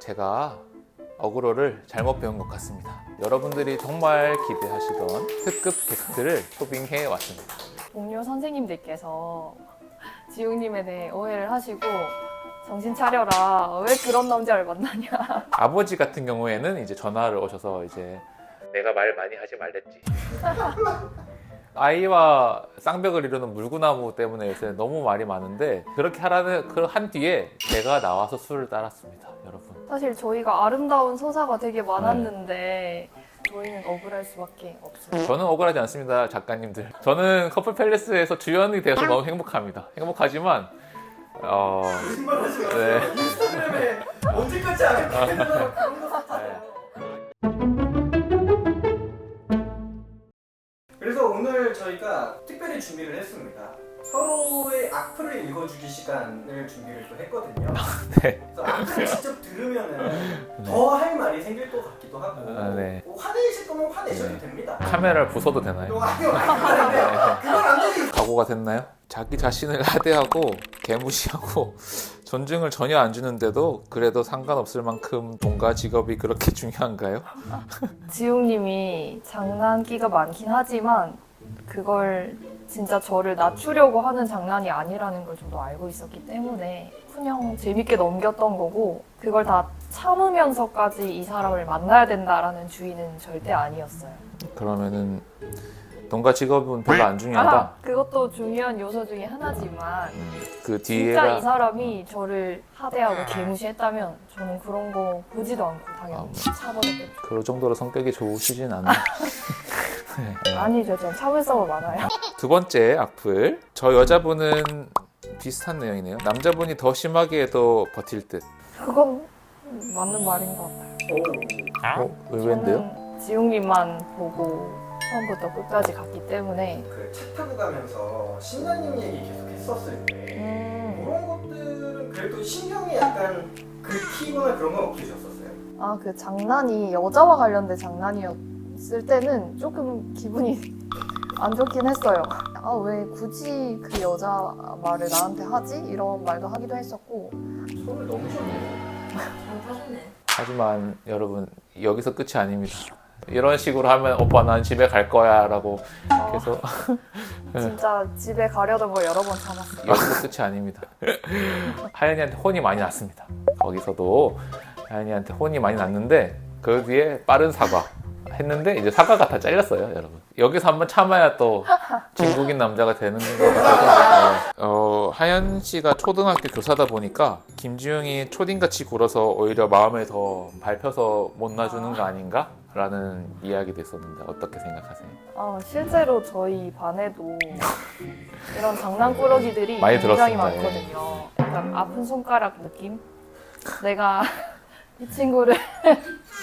제가 어그로를 잘못 배운 것 같습니다. 여러분들이 정말 기대하시던 특급 게스트를 초빙해 왔습니다. 동료 선생님들께서 지웅님에 대해 오해를 하시고 정신 차려라, 왜 그런 남자를 만나냐. 아버지 같은 경우에는 이제 전화를 오셔서 이제 내가 말 많이 하지 말랬지. 아이와 쌍벽을 이루는 물구나무 때문에 요새 너무 말이 많은데 그렇게 하라는 그 한 뒤에 제가 나와서 술을 따랐습니다, 여러분. 사실 저희가 아름다운 서사가 되게 많았는데 저희는 억울할 수밖에 없어요. 저는 억울하지 않습니다, 작가님들. 저는 커플 팰리스에서 주연이 돼서 너무 행복합니다. 행복하지만 거짓말하지 마세요. 네. 인스타그램에 언제까지 안 했다는 그런 거 같아요. 그래서 오늘 저희가 특별히 준비를 했습니다. 서로의 악플을 읽어주기 시간을 준비를 또 했거든요. 네. 그래서 악플을 직접 들으면은 더 할 말이 생길 것 같기도 하고 네. 뭐 화내실 거면 화내셔도 네. 됩니다. 카메라를 부숴도 되나요? 아니요, 그건 안 되지. 각오가 됐나요? 자기 자신을 하대하고 개무시하고 존중을 전혀 안 주는데도 그래도 상관없을 만큼 돈과 직업이 그렇게 중요한가요? 지웅님이 장난기가 많긴 하지만 그걸 진짜 저를 낮추려고 하는 장난이 아니라는 걸 저도 알고 있었기 때문에 그냥 재밌게 넘겼던 거고, 그걸 다 참으면서까지 이 사람을 만나야 된다라는 주의는 절대 아니었어요. 그러면은 돈과 직업은 별로 안 중요하다. 그것도 중요한 요소 중에 하나지만 그 진짜 뒤에가 이 사람이 저를 하대하고 개무시했다면 저는 그런 거 보지도 않고 당연히 차버렸겠죠. 그 정도로 성격이 좋으시진 않아요. 네. 아니죠, 전 참을성은 많아요. 두 번째 악플. 저 여자분은 비슷한 내용이네요. 남자분이 더 심하게 해도 버틸 듯. 그건 맞는 말인 것 같아요. 의외인데요? 저는 지웅님만 보고 처음부터 끝까지 갔기 때문에 그 차 타고 가면서 신나님 얘기 계속 했었을 때 그런 것들은 그래도 신경이 약간 긁히거나 그런 건 없으셨었어요? 아, 그 장난이 여자와 관련된 장난이었을 때는 조금 기분이 안 좋긴 했어요. 아, 왜 굳이 그 여자 말을 나한테 하지? 이런 말도 하기도 했었고. 손을 넘으셨네요. 하지만 여러분, 여기서 끝이 아닙니다. 이런 식으로 하면 오빠 난 집에 갈 거야 라고 계속 진짜 집에 가려던 걸 여러 번 참았어요. 여기서 끝이 아닙니다. 하연이한테 혼이 많이 났습니다. 거기서도 하연이한테 혼이 많이 났는데 그 뒤에 빠른 사과 했는데 이제 사과가 다 잘렸어요, 여러분. 여기서 한번 참아야 또 진국인 남자가 되는 거 같아서. 하연 씨가 초등학교 교사다 보니까 김지웅이 초딩같이 굴어서 오히려 마음을 더 밟혀서 못 놔주는 거 아닌가? 라는 이야기도 있었는데 어떻게 생각하세요? 실제로 저희 반에도 이런 장난꾸러기들이 많이 굉장히 들었습니다. 많거든요. 약간 아픈 손가락 느낌? 내가 이 친구를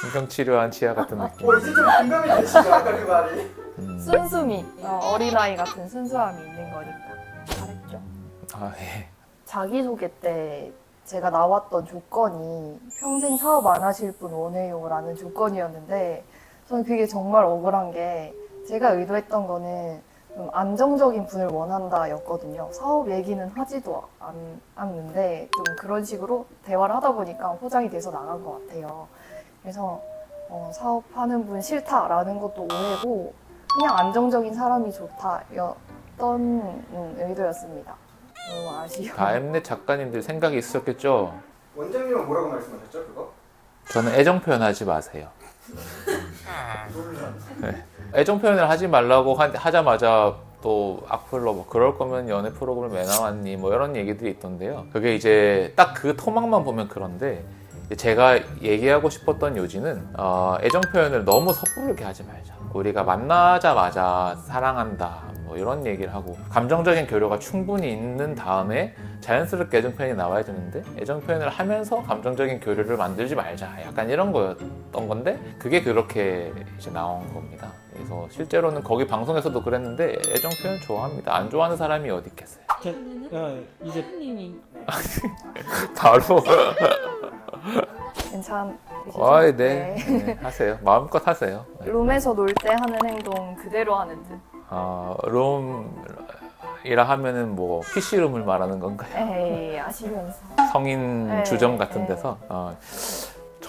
신경치료한 치아 같은 느낌. 이제 좀 공감이 되시죠? 아까 그 말이. 순수미, 어린아이 같은 순수함이 있는 거니까 잘했죠. 아, 예. 자기소개 때 제가 나왔던 조건이 평생 사업 안 하실 분 원해요 라는 조건이었는데 저는 그게 정말 억울한 게 제가 의도했던 거는 좀 안정적인 분을 원한다 였거든요. 사업 얘기는 하지도 않는데 좀 그런 식으로 대화를 하다 보니까 포장이 돼서 나간 것 같아요. 그래서 사업하는 분 싫다라는 것도 오해고 그냥 안정적인 사람이 좋다였던 의도였습니다. 너무 아쉬워요. 다엠넷 작가님들 생각이 있었겠죠? 원장님은 뭐라고 말씀하셨죠, 그거? 저는 애정 표현하지 마세요. 몰라. 애정 표현을 하지 말라고 하자마자 또 악플로 뭐 그럴 거면 연애 프로그램 왜 나왔니 뭐 이런 얘기들이 있던데요. 그게 이제 딱 그 토막만 보면 그런데 제가 얘기하고 싶었던 요지는 애정 표현을 너무 섣부르게 하지 말자. 우리가 만나자마자 사랑한다 뭐 이런 얘기를 하고 감정적인 교류가 충분히 있는 다음에 자연스럽게 애정 표현이 나와야 되는데 애정 표현을 하면서 감정적인 교류를 만들지 말자. 약간 이런 거였던 건데 그게 그렇게 이제 나온 겁니다. 그래서 실제로는 거기 방송에서도 그랬는데 애정 표현 좋아합니다. 안 좋아하는 사람이 어디 있겠어요. 이제 바로 괜찮으시죠? 아, 네. 하세요. 마음껏 하세요. 네. 룸에서 놀 때 하는 행동 그대로 하는 듯. 룸이라 하면은 뭐 PC룸을 말하는 건가요? 에이, 아시면서. 성인 네, 주점 같은 네. 데서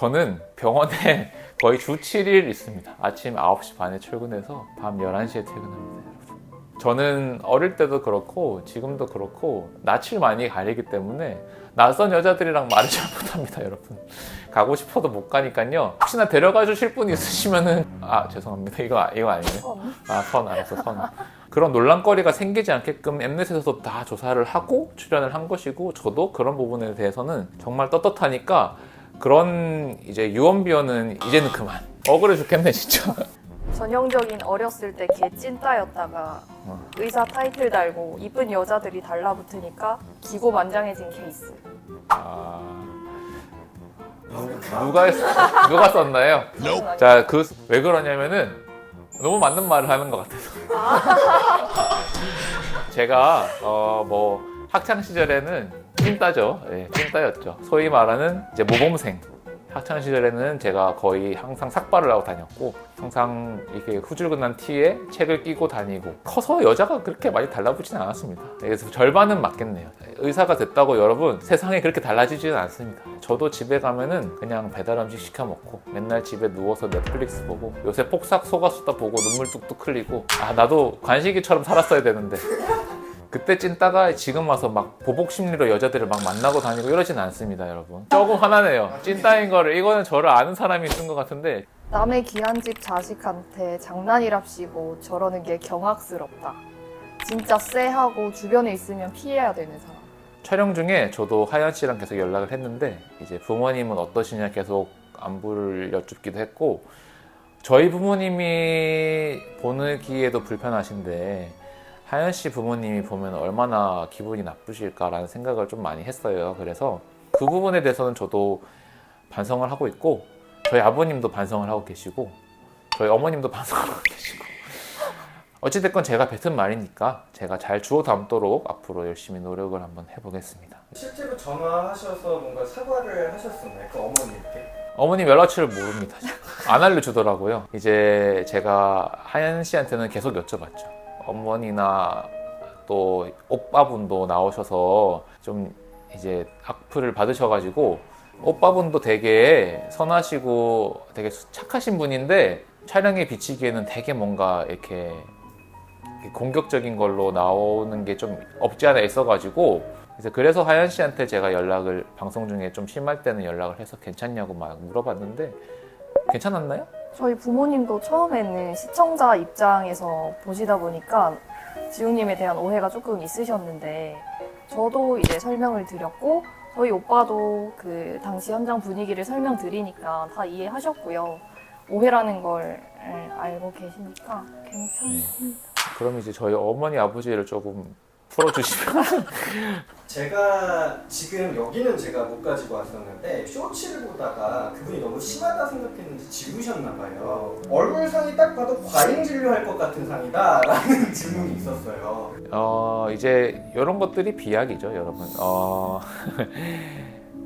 저는 병원에 거의 주 7일 있습니다. 아침 9시 반에 출근해서 밤 11시에 퇴근합니다, 여러분. 저는 어릴 때도 그렇고 지금도 그렇고 낯을 많이 가리기 때문에 낯선 여자들이랑 말을 잘 못합니다, 여러분. 가고 싶어도 못 가니까요. 혹시나 데려가 주실 분 있으시면은 죄송합니다. 이거 아니네. 선 알았어, 선. 그런 논란거리가 생기지 않게끔 엠넷에서도 다 조사를 하고 출연을 한 것이고, 저도 그런 부분에 대해서는 정말 떳떳하니까 그런 이제 유언비어는 이제는 그만. 억울해 죽겠네 진짜. 전형적인 어렸을 때 개 찐따였다가 의사 타이틀 달고 이쁜 여자들이 달라붙으니까 기고만장해진 케이스. 누가 썼나요? 자, 왜 그러냐면은 너무 맞는 말을 하는 것 같아서. 제가 뭐 학창 시절에는 찐따죠. 예, 찐따였죠. 소위 말하는 이제 모범생. 학창 시절에는 제가 거의 항상 삭발을 하고 다녔고, 항상 이렇게 후줄근한 티에 책을 끼고 다니고, 커서 여자가 그렇게 많이 달라붙지는 않았습니다. 그래서 절반은 맞겠네요. 의사가 됐다고 여러분 세상에 그렇게 달라지지는 않습니다. 저도 집에 가면은 그냥 배달 음식 시켜 먹고 맨날 집에 누워서 넷플릭스 보고, 요새 폭삭 속았수다 보고 눈물 뚝뚝 흘리고, 나도 관식이처럼 살았어야 되는데 그때 찐따가 지금 와서 막 보복 심리로 여자들을 막 만나고 다니고 이러진 않습니다, 여러분. 조금 화나네요. 찐따인 거를, 이거는 저를 아는 사람이 쓴 것 같은데. 남의 귀한 집 자식한테 장난이랍시고 저러는 게 경악스럽다. 진짜 쎄하고 주변에 있으면 피해야 되는 사람. 촬영 중에 저도 하연 씨랑 계속 연락을 했는데, 이제 부모님은 어떠시냐 계속 안부를 여쭙기도 했고, 저희 부모님이 보기에도 불편하신데 하연 씨 부모님이 보면 얼마나 기분이 나쁘실까라는 생각을 좀 많이 했어요. 그래서 그 부분에 대해서는 저도 반성을 하고 있고, 저희 아버님도 반성을 하고 계시고, 저희 어머님도 반성을 하고 계시고, 어찌됐건 제가 뱉은 말이니까 제가 잘 주워 담도록 앞으로 열심히 노력을 한번 해보겠습니다. 실제로 전화하셔서 뭔가 사과를 하셨었나요? 그 어머님께? 어머님 연락처를 모릅니다. 안 알려주더라고요. 이제 제가 하연 씨한테는 계속 여쭤봤죠. 어머니나 또 오빠분도 나오셔서 좀 이제 악플을 받으셔가지고, 오빠분도 되게 선하시고 되게 착하신 분인데 촬영에 비치기에는 되게 뭔가 이렇게 공격적인 걸로 나오는 게 좀 없지 않아 있어가지고, 그래서 하연 씨한테 제가 연락을 방송 중에 좀 심할 때는 연락을 해서 괜찮냐고 막 물어봤는데, 괜찮았나요? 저희 부모님도 처음에는 시청자 입장에서 보시다 보니까 지웅님에 대한 오해가 조금 있으셨는데, 저도 이제 설명을 드렸고 저희 오빠도 그 당시 현장 분위기를 설명드리니까 다 이해하셨고요. 오해라는 걸 알고 계시니까 괜찮습니다. 그럼 이제 저희 어머니 아버지를 조금 풀어주시면. 제가 지금 여기는 제가 못 가지고 왔었는데 쇼츠를 보다가 그분이 너무 심하다 생각했는데 지우셨나 봐요. 얼굴상이 딱 봐도 과잉 진료할 것 같은 상이다 라는 질문이 있었어요. 이제 이런 것들이 비약이죠, 여러분.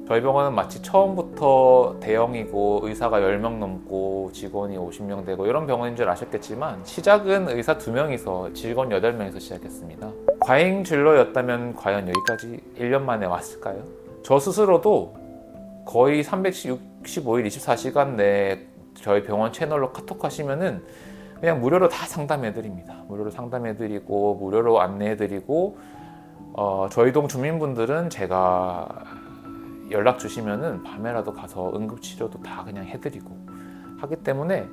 저희 병원은 마치 처음부터 대형이고 의사가 10명 넘고 직원이 50명 되고 이런 병원인 줄 아셨겠지만, 시작은 의사 2명이서 직원 8명에서 시작했습니다. 과잉 진로였다면 과연 여기까지 1년 만에 왔을까요? 저 스스로도 거의 365일 24시간 내에 저희 병원 채널로 카톡 하시면은 그냥 무료로 다 상담해드립니다. 무료로 상담해드리고 무료로 안내해드리고, 저희 동 주민분들은 제가 연락 주시면은 밤에라도 가서 응급치료도 다 그냥 해드리고 하기 때문에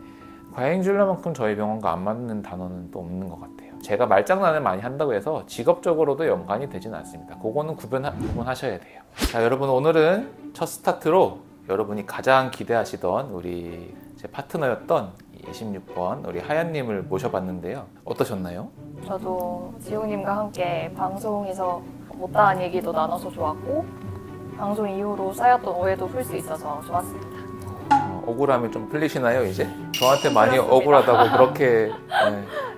과잉진료만큼 저희 병원과 안 맞는 단어는 또 없는 것 같아요. 제가 말장난을 많이 한다고 해서 직업적으로도 연관이 되진 않습니다. 그거는 구분하셔야 돼요. 자, 여러분, 오늘은 첫 스타트로 여러분이 가장 기대하시던 우리 제 파트너였던 26번 우리 하연님을 모셔봤는데요. 어떠셨나요? 저도 지웅님과 함께 방송에서 못다한 얘기도 나눠서 좋았고, 방송 이후로 쌓였던 오해도 풀 수 있어서 좋았습니다. 억울함이 좀 풀리시나요, 이제? 저한테 많이 억울하다고 그렇게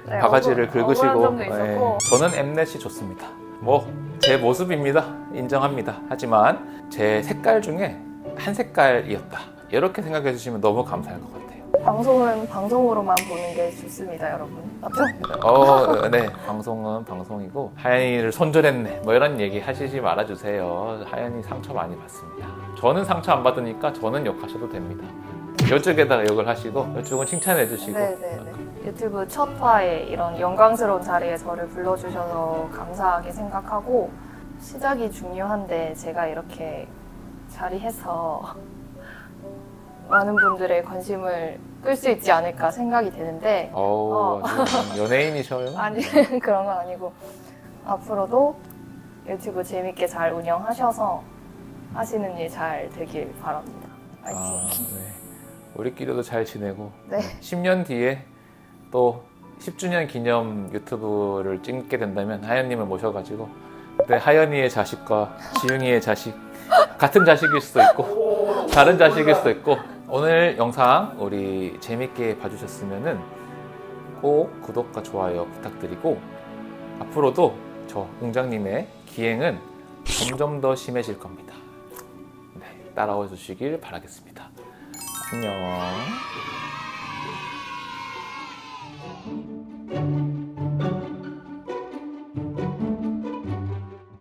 네, 바가지를 억울한 긁으시고. 점도 있었고. 저는 엠넷이 좋습니다. 뭐 제 모습입니다. 인정합니다. 하지만 제 색깔 중에 한 색깔이었다, 이렇게 생각해 주시면 너무 감사할 것 같아요. 방송은 방송으로만 보는 게 좋습니다, 여러분. 맞죠? 네. 방송은 방송이고 하연이를 손절했네. 뭐 이런 얘기 하시지 말아주세요. 하연이 상처 많이 받습니다. 저는 상처 안 받으니까 저는 욕하셔도 됩니다. 이쪽에다가 욕을 하시고 이쪽은 칭찬해 주시고. 네네네. 유튜브 첫 화에 이런 영광스러운 자리에 저를 불러주셔서 감사하게 생각하고 시작이 중요한데 제가 이렇게 자리해서 많은 분들의 관심을 끌 수 있지 않을까 생각이 되는데 아주 연예인이셔요. 아니 그런 건 아니고 앞으로도 유튜브 재밌게 잘 운영하셔서 하시는 일 잘 되길 바랍니다. 파이팅. 네. 우리끼리도 잘 지내고 네. 10년 뒤에 또 10주년 기념 유튜브를 찍게 된다면 하연님을 모셔가지고 그때 하연이의 자식과 지웅이의 자식 같은 자식일 수도 있고 다른 자식일 수도 있고 오늘 영상 우리 재밌게 봐주셨으면은 꼭 구독과 좋아요 부탁드리고 앞으로도 저 웅장님의 기행은 점점 더 심해질 겁니다. 네, 따라와 주시길 바라겠습니다. 안녕.